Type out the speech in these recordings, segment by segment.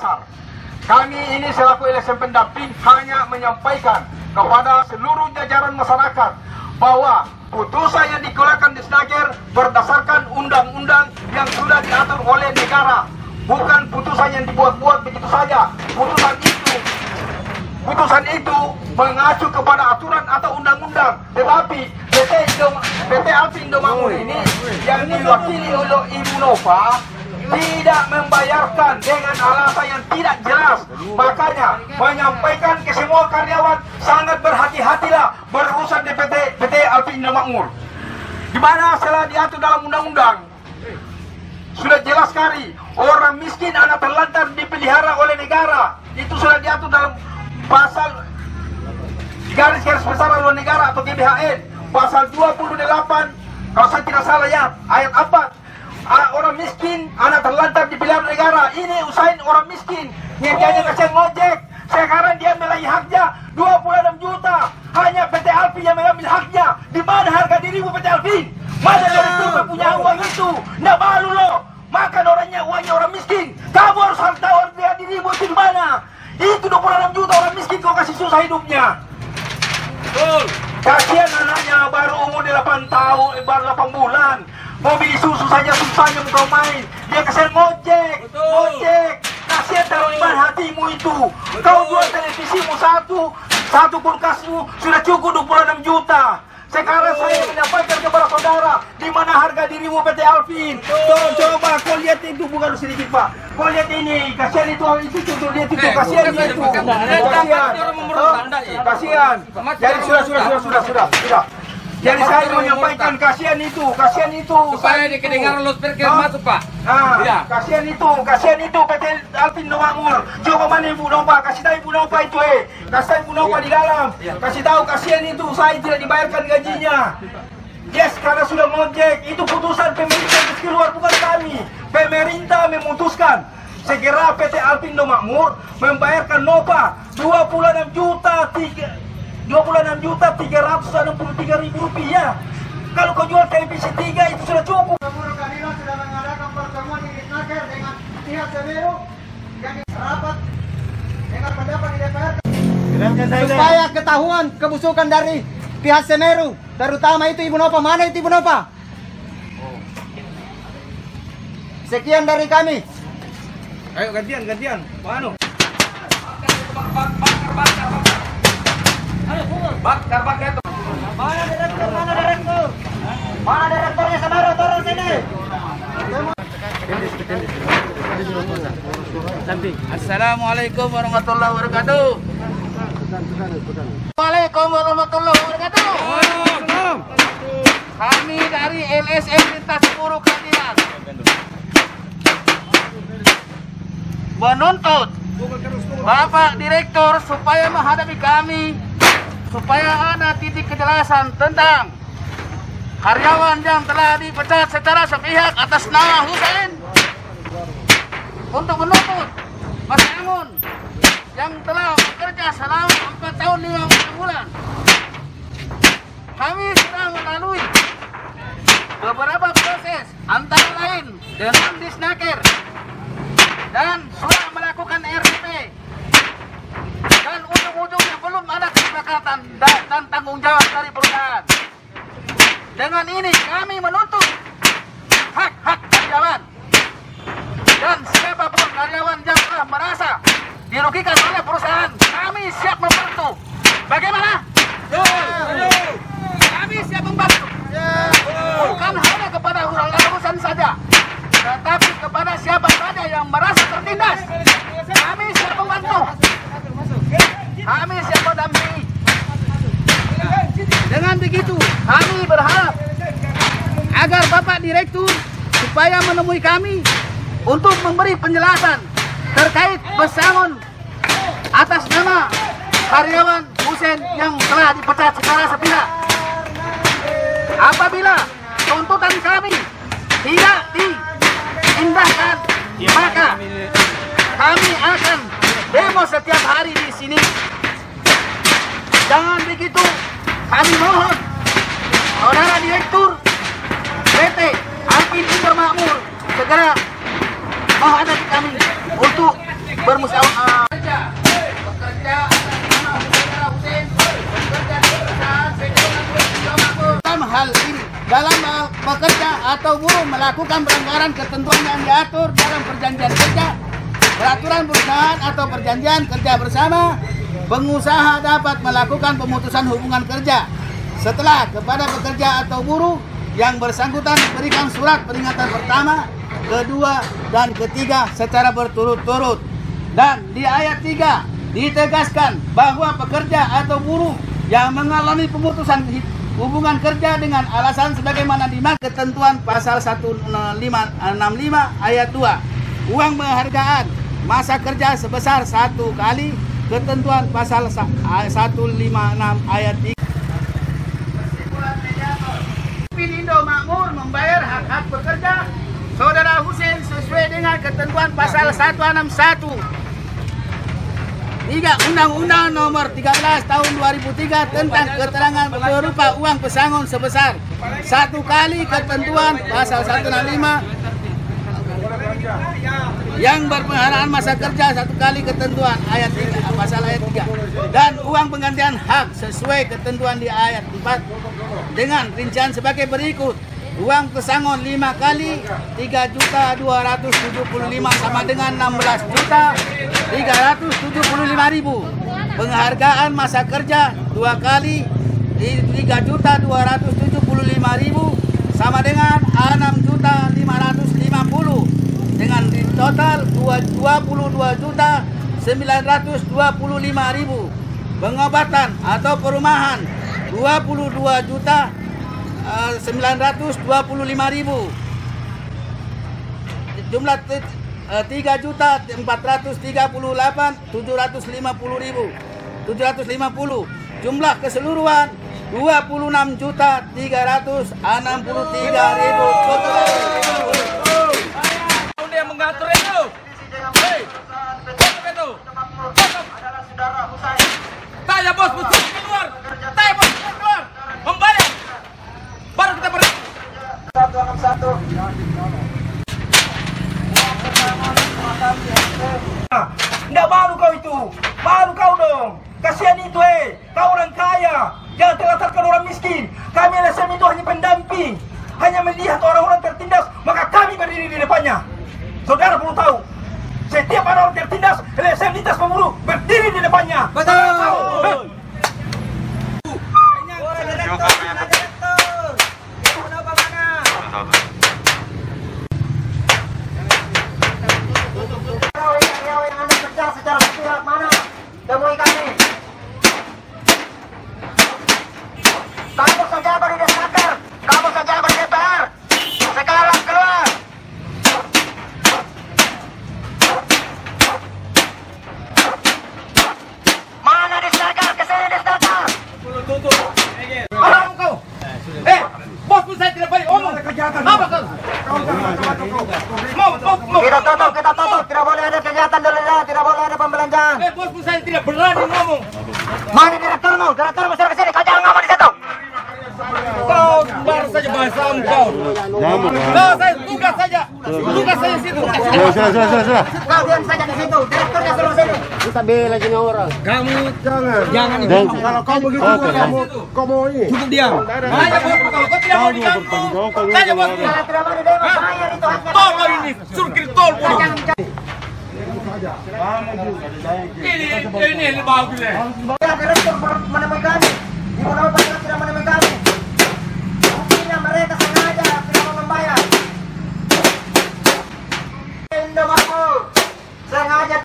dasar. Kami ini selaku LSM pendamping hanya menyampaikan kepada seluruh jajaran masyarakat bahwa putusan yang dikeluarkan di Disnaker berdasarkan undang-undang yang sudah diatur oleh negara, bukan putusan yang dibuat-buat begitu saja. Putusan itu mengacu kepada aturan atau undang-undang. Tetapi PT Alfi Indomakmur ini yang diwakili oleh Ibu Nova tidak membayarkan dengan alasan yang tidak jelas. Makanya menyampaikan ke semua karyawan sangat berhati-hatilah berurusan di PT Alfi Indomakmur. Di mana setelah diatur dalam undang-undang sudah jelas sekali, orang miskin anak terlantar dipelihara oleh negara. Itu sudah diatur dalam pasal garis besar haluan negara atau GBHN pasal 28 kalau saya tidak salah ya, ayat 4. Orang miskin anak terlantar dipelihara negara. Ini usahain orang miskin yang dia kasihan ngojek, sekarang dia meraih haknya 26 juta. Hanya PT Alfi yang mengambil haknya. Di mana harga dirimu PT Alfi? Mana dari itu punya uang itu? Nggak malu lo makan uangnya orang miskin. Kamu harus tahu harga dirimu itu di mana. Itu 26 juta orang miskin kau kasih susah hidupnya. Betul. Kasihan anaknya baru umur 8 tahun, baru 8 bulan. Mau beli susu saja susahnya mau main. Dia kasihan ngojek. Kasihan taruh iman hatimu itu. Betul. Kau jual televisimu satu kulkasmu sudah cukup 26 juta. Sekarang saya menyampaikan kepada saudara, di mana harga dirimu PT Alvin. Tolong coba kau lihat itu, bukan sedikit Pak. Kau lihat ini, kasihan itu contoh lihat itu, kasihan itu. Kasihan. Jadi sudah. Jadi saya menyampaikan kasihan itu. Supaya kedengaran loudspeaker masuk Pak. Iya. Kasihan itu PT Alfi Indomakmur. Coba mana Ibu Nova, kasih tahu Ibu Nova itu kasih tahu Ibu Nova di dalam. Kasih tahu kasihan itu, saya tidak dibayarkan gajinya. Yes, karena sudah ngojek. Itu putusan pemerintah yang keluar, bukan kami. Pemerintah memutuskan segera PT Alfi Indomakmur membayarkan Nova 26 juta 363.000 rupiah. Kalau kau jual televisi 3 itu sudah cukup. Keadilan sudah mengadakan pertemuan di Disnaker dengan pihak Semeru yang rapat dengan pendapat di DPR supaya ketahuan kebusukan dari pihak Semeru, terutama itu Ibu Nova. Mana itu Ibu Nova? Sekian dari kami. Ayo gantian. Manu. Bakar itu. Mana direktur? Mana direkturnya Semeru, turun sini. Assalamualaikum warahmatullahi wabarakatuh. Waalaikumsalam warahmatullahi wabarakatuh. Kami dari LSM Lintas Buruh Keadilan menuntut Bapak Direktur supaya menghadapi kami, supaya ada titik kejelasan tentang karyawan yang telah dipecat secara sepihak atas nama Hussein, untuk menuntut Mas Amun yang telah bekerja selama 4 tahun 5 bulan. Kami sudah melalui beberapa proses, antara lain dengan Disnaker, dan sudah melakukan RDP, dan ujung-ujungnya belum ada kesepakatan dan tanggung jawab dari perusahaan. Dengan ini kami menuntut hak-hak karyawan, dan siapapun karyawan yang telah merasa dirugikan oleh perusahaan, kami siap membantu. Bagaimana? Kami siap membantu. Bukan hanya kepada urusan saja, tetapi kepada siapa saja yang merasa tertindas, kami siap membantu. Kami siap mendampingi. Dengan begitu, kami berharap agar Bapak Direktur supaya menemui kami untuk memberi penjelasan terkait pesangon atas nama karyawan Hussein yang telah dipecat secara sepihak. Apabila tuntutan kami tidak diindahkan, maka kami akan demo setiap hari di sini. Jangan begitu, kami mohon Saudara Direktur PT Alfi Indomakmur segera menghadapi kami untuk atau buruh melakukan pelanggaran ketentuan yang diatur dalam perjanjian kerja, peraturan perusahaan atau perjanjian kerja bersama, pengusaha dapat melakukan pemutusan hubungan kerja setelah kepada pekerja atau buruh yang bersangkutan diberikan surat peringatan pertama, kedua, dan ketiga secara berturut-turut. Dan di ayat 3 ditegaskan bahwa pekerja atau buruh yang mengalami pemutusan hubungan kerja dengan alasan sebagaimana dimaksud ketentuan pasal 1565 ayat 2, uang penghargaan masa kerja sebesar 1 kali ketentuan pasal 156 ayat 3. Pinindo Makmur membayar hak-hak pekerja Saudara Husein sesuai dengan ketentuan pasal 161 Undang-Undang Nomor 13 Tahun 2003 tentang keterangan berupa uang pesangon sebesar 1 kali ketentuan pasal 165 yang berpenghargaan masa kerja 1 kali ketentuan ayat 3 pasal ayat 3 dan uang penggantian hak sesuai ketentuan di ayat 4 dengan rincian sebagai berikut. Uang pesangon 5 kali 3.275 sama dengan 16.375.000. Penghargaan masa kerja 2 kali 3.275.000 sama dengan 6.550 dengan total 22.925.000. Pengobatan atau perumahan 22.925.000. Jumlah 3.438.750.000. Jumlah keseluruhan 26.363.000. Yang mengatur itu. Hei, itu. Adalah saudara Husein. Tanya bos keluar. Tanya bos keluar. Membayar. Baru kita berhenti. 161. Nggak malu kau itu. Malu kau dong. Kasihan itu kau orang kaya. Jangan telantarkan orang miskin. Kami LSM itu hanya pendamping. Hanya melihat orang-orang tertindas, maka kami berdiri di depannya. Saudara perlu tahu, setiap orang tertindas, LSM lintas pemburu berdiri di depannya. Betul. Yang anda kerja secara sepihak mana? Temui kami. Kamu saja beri desnaker, kamu saja beri DPR. Sekarang keluar. Mana desnaker? Kesini desnaker. Orang kau. Bos pun saya tidak boleh omong. Apa kau? Kita tutup. Tidak boleh ada kegiatan dulu ya. Tidak boleh ada pembelanjaan. Bos pun saya tidak berani ngomong. Mana direkturmu? Direkturmu suruh kesini. Kau jangan ngomong di situ. Kau sembar saja bahasa kau. Kau saya tugas saja. Tugas saya situ. Sudah. Kau diam saja di situ. Direkturnya suruh sini. Kita bela jenis orang. Kamu Jangan. Kalau kau begitu, kau mau ini. cukup diam. Tanya bos kalau kau tidak mau diam. Tanya bos. Kalau tidak mau didemo, bayar itu haknya. Tol kau ini. Suruh kiri tol pun. Ini bagus ya. Ya, direktur menemui kami. Ibu Nama Pak tidak menemui kami. Buktinya mereka sengaja tidak mau membayar. Indomaret sengaja.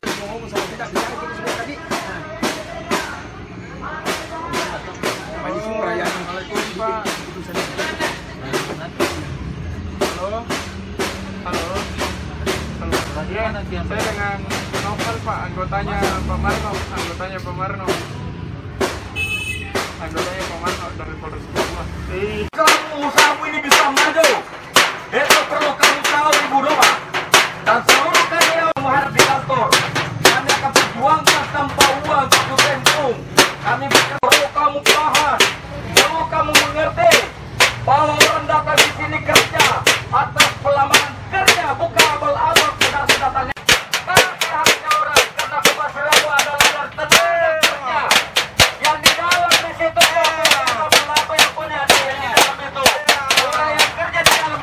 Saya dengan Novel Pak, anggotanya Pak Marno dari Polres Bogor. Kamu usahamu ini bisa maju. Itu perlu kamu tahu Ibu Nova. Dan seluruh karyawan menghadap di kantor. Kami akan berjuangkan tanpa uang satu sentum. Kami perlu kamu paham, perlu kamu mengerti bahwa orang datang di sini kerja atas pelamaran kerja, bukan abal-abal sudah-sudah. Tapi hanya orang karena Bapak Selalu adalah dari tenaga kerja yang di dalam di situ. Apa yang punya ada yang di dalam itu. Orang yang kerja di dalam.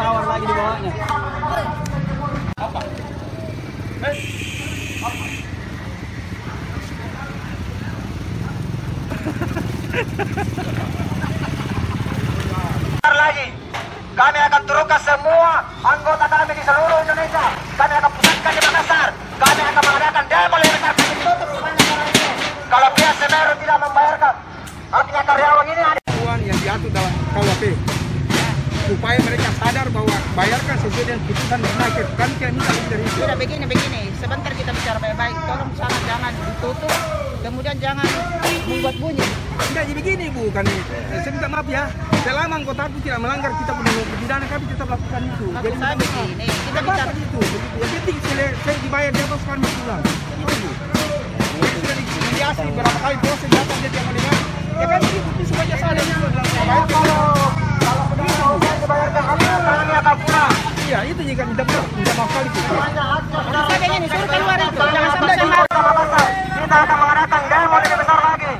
tower lagi di bawahnya. Lagi, kami akan turunkan semua anggota kami di seluruh Indonesia. Kami akan pusatkan di Makassar. Kami akan mengadakan demo di Makassar. Kalau pihak Semeru tidak membayarkan, artinya karyawan ini ada Uang yang diatur dalam KUHP supaya mereka sadar bahwa bayarkan sesuai dengan putusan Disnaker. Kami tidak minta lebih dari itu. Sudah begini. Sebentar kita bicara baik-baik. Tolong sana jangan ditutup. Kemudian jangan membuat bunyi. Tidak jadi begini Bu, kami saya minta maaf ya. Selama anggota itu tidak melanggar kita punya pidana, kami tetap lakukan itu. Maksud Jadi saya begini, kita apa bicara itu? Yang penting saya dibayar di atas kami pulang. Itu Bu. Jadi sudah dimediasi berapa kali proses datang dia tiap hari. Ya kan itu semuanya salah itu adalah dibayarkan kami akan pulang. iya itu yang kami minta maaf kali itu. Maksud saya begini, suruh keluar itu. Jangan sampai saya Kita akan mengadakan demo lebih besar lagi.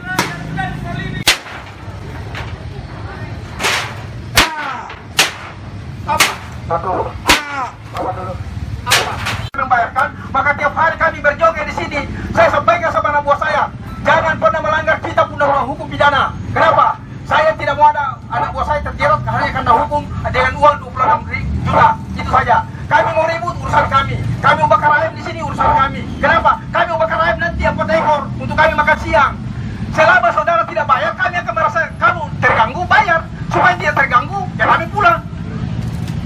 Satu. Apa dulu? Membayarkan, maka tiap hari kami berjoget di sini. Saya sampaikan sama anak buah saya, jangan pernah melanggar kita punya hukum pidana. Kenapa? Saya tidak mau ada anak buah saya terjerat hanya karena hukum dengan uang 26 juta. Itu saja. Kami mau ribut urusan kami. Kami mau bakar ayam di sini urusan kami. Kenapa? Kami mau bakar ayam nanti 4 ekor untuk kami makan siang. Selama saudara tidak bayar, kami akan merasa kamu terganggu, bayar. Supaya dia terganggu, ya kami pulang.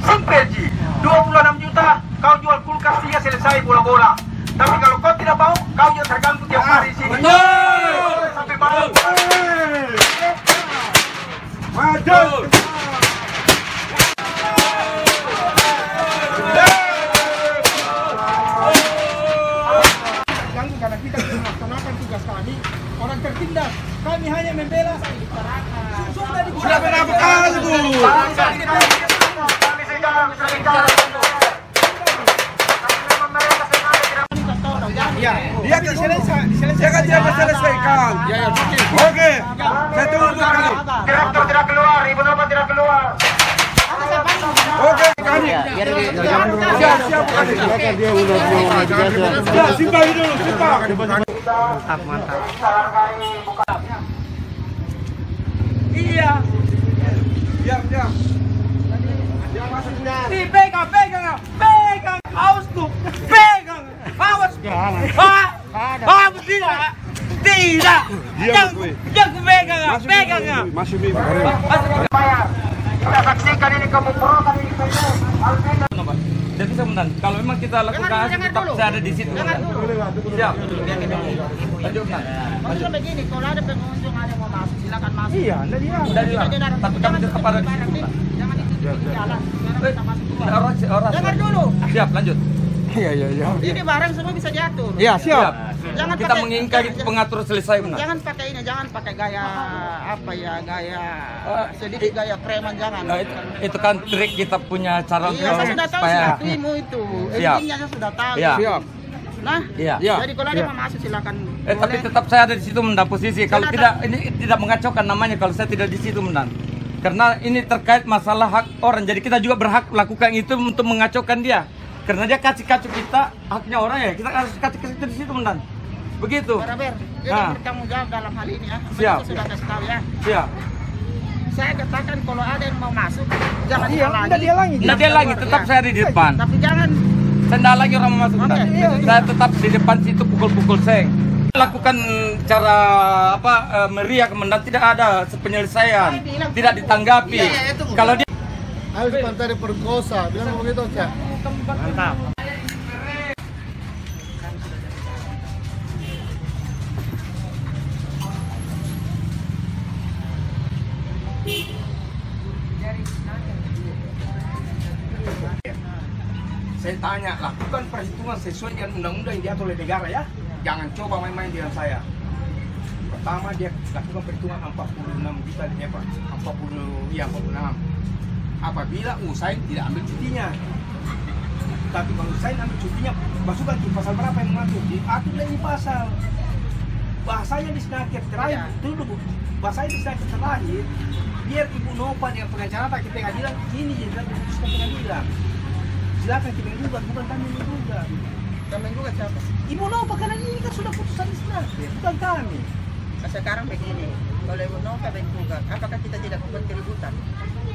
Simple Ji. 26 juta kau jual kulkas dia selesai bola-bola. Tapi kalau kau tidak mau, kau juga terganggu tiap hari di sini. Sampai malam. Maju. Ganggu karena kita melaksanakan tugas kami. Orang tertindas. Kami hanya membela. Sudah berapa kali Bu? Kami sekarang Ya, dia akan diselesaikan. Ya, oke. Saya tunggu kali. direktur tidak keluar, Ibu Nova tidak keluar. Oke, kami. Siap, kami. Dia udah Ya, simpang dulu, simpang. Iya. Diam. Pegang. Awas tuh. Pegang. Awas. Awas tidak. Jangan pegang. Masih nih. Bayar. Kita saksikan ini kemumpulan ini saja. Jadi sebentar, kalau memang kita lakukan tetap saya ada di situ. Jangan dulu. Siap. Lanjutkan. Maksudnya begini, kalau ada pengunjung ada yang mau masuk, silakan masuk. Iya, anda dia. Tidak dilarang. Tapi kami tetap ada di situ. Jangan ditutup jalan. Sekarang kita masuk keluar. Orang. Dengar dulu. Siap, lanjut. Iya. Ini barang semua bisa diatur. Iya, siap. Jangan Kita pakai- mengingkari pengatur selesai benar. Jangan pakai ini, jangan pakai gaya apa ya, gaya sedikit gaya preman jangan. Nah, itu kan trik kita punya cara Iya, saya sudah tahu supaya ilmu itu. Siap. Intinya saya sudah tahu. Iya. Siap. Nah, Iya. jadi kalau ada yang mau masuk silakan. Tapi tetap saya ada di situ mendan posisi. Kalau tidak ini tidak mengacaukan namanya kalau saya tidak di situ mendan. Karena ini terkait masalah hak orang. Jadi kita juga berhak lakukan itu untuk mengacaukan dia. Karena dia kacau kita haknya orang ya. Kita harus kacau di situ mendan. Begitu. Para Ber, kita Nah. bertanggung jawab dalam hal ini ya. Siap. Saya sudah kasih tahu ya. Siap. Saya katakan kalau ada yang mau masuk, jangan Iya, dihalangi. dia lagi. Nah dia lagi tetap saya di depan. Tapi jangan Saya tidak lagi orang mau masuk Oke. mendan. Saya tetap di depan situ pukul-pukul seng. Lakukan cara meriah kemendan tidak ada penyelesaian, tidak ditanggapi. Kalau dia Harus pantai diperkosa. Bilang begitu, Cak. mantap. Saya tanya, lakukan perhitungan sesuai dengan undang-undang yang diatur oleh negara ya. Jangan coba main-main dengan saya. Pertama dia lakukan perhitungan 46 juta di Nepal. 46. Apabila Usain tidak ambil cutinya. Tapi kalau Usain ambil cutinya, masukkan di pasal berapa yang mengatur? Diatur dari pasal. Bahasanya di Disnaker terakhir, dulu bahasanya di Disnaker terakhir, biar Ibu Nova dengan pengacara ke pengadilan ini jadi putuskan pengadilan. Silakan kita menggugat, bukan kami menggugat. Kami juga siapa? Ibu Nova karena ini kan sudah putusan istirahat, bukan kami. Nah, sekarang begini, kalau Ibu Nova menggugat, apakah kita tidak membuat keributan?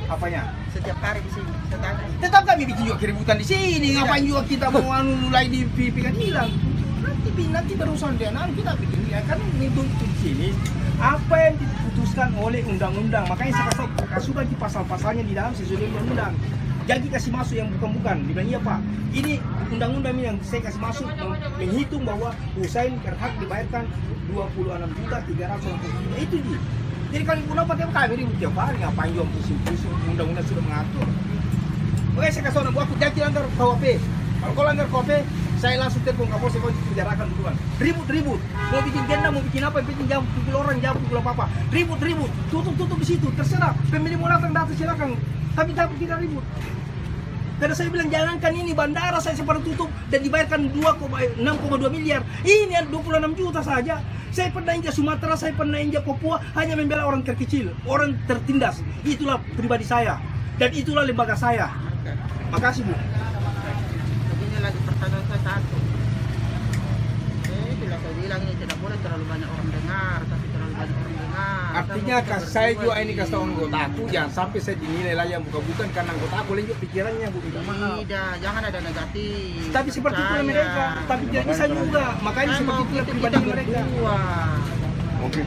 Apanya? Setiap hari di sini, setiap hari. Tetap kami bikin juga keributan di sini. Ngapain juga kita mau mulai di pengadilan? Nanti berurusan dengan kita bikin ya kan menuntut di sini apa yang diputuskan oleh undang-undang. Makanya saya kasih bagi pasal-pasalnya di dalam sesuai dengan undang-undang. Jadi kasih masuk yang bukan-bukan. Dibilang iya Pak, ini undang-undang yang saya kasih masuk menghitung bahwa Husain berhak dibayarkan 26.360.000 itu dia. Jadi kalau Ibu Nova tiap kali ribut tiap hari ngapain juga pusing-pusing, undang-undang sudah mengatur. Makanya saya kasih orang aku jadi langgar KUHP. Kalau kau langgar KUHP, saya langsung telepon Kapolsek kau dipenjarakan duluan. Ribut, mau bikin genda, mau bikin apa, bikin jam pukul orang, jam pukul apa, ribut, tutup di situ, terserah. Pemilik mau datang silakan, tapi tidak ribut. Karena saya bilang jangankan ini bandara saya sempat tutup dan dibayarkan 6,2 miliar. Ini 26 juta saja. Saya pernah injak Sumatera, saya pernah injak Papua hanya membela orang terkecil, orang tertindas. Itulah pribadi saya dan itulah lembaga saya. Makasih Bu. Begini lagi pertanyaan saya satu. Itulah saya bilang ini tidak boleh terlalu banyak orang dengar, tapi terlalu banyak orang dengar. Artinya saya juga ini kasih tahu anggota aku jangan sampai saya dinilai lah yang bukan karena anggota aku lanjut pikirannya Bu minta maaf. Tidak, jangan ada negatif. Tapi seperti itu mereka, tapi tidak bisa juga. Makanya seperti itu pribadi mereka. Oke.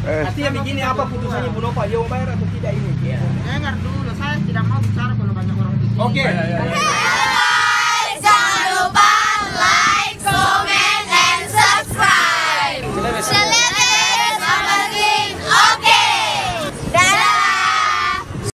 Artinya begini apa putusannya Bu Nova, dia mau bayar atau tidak ini? Dengar dulu, saya tidak mau bicara kalau banyak orang di sini. Oke.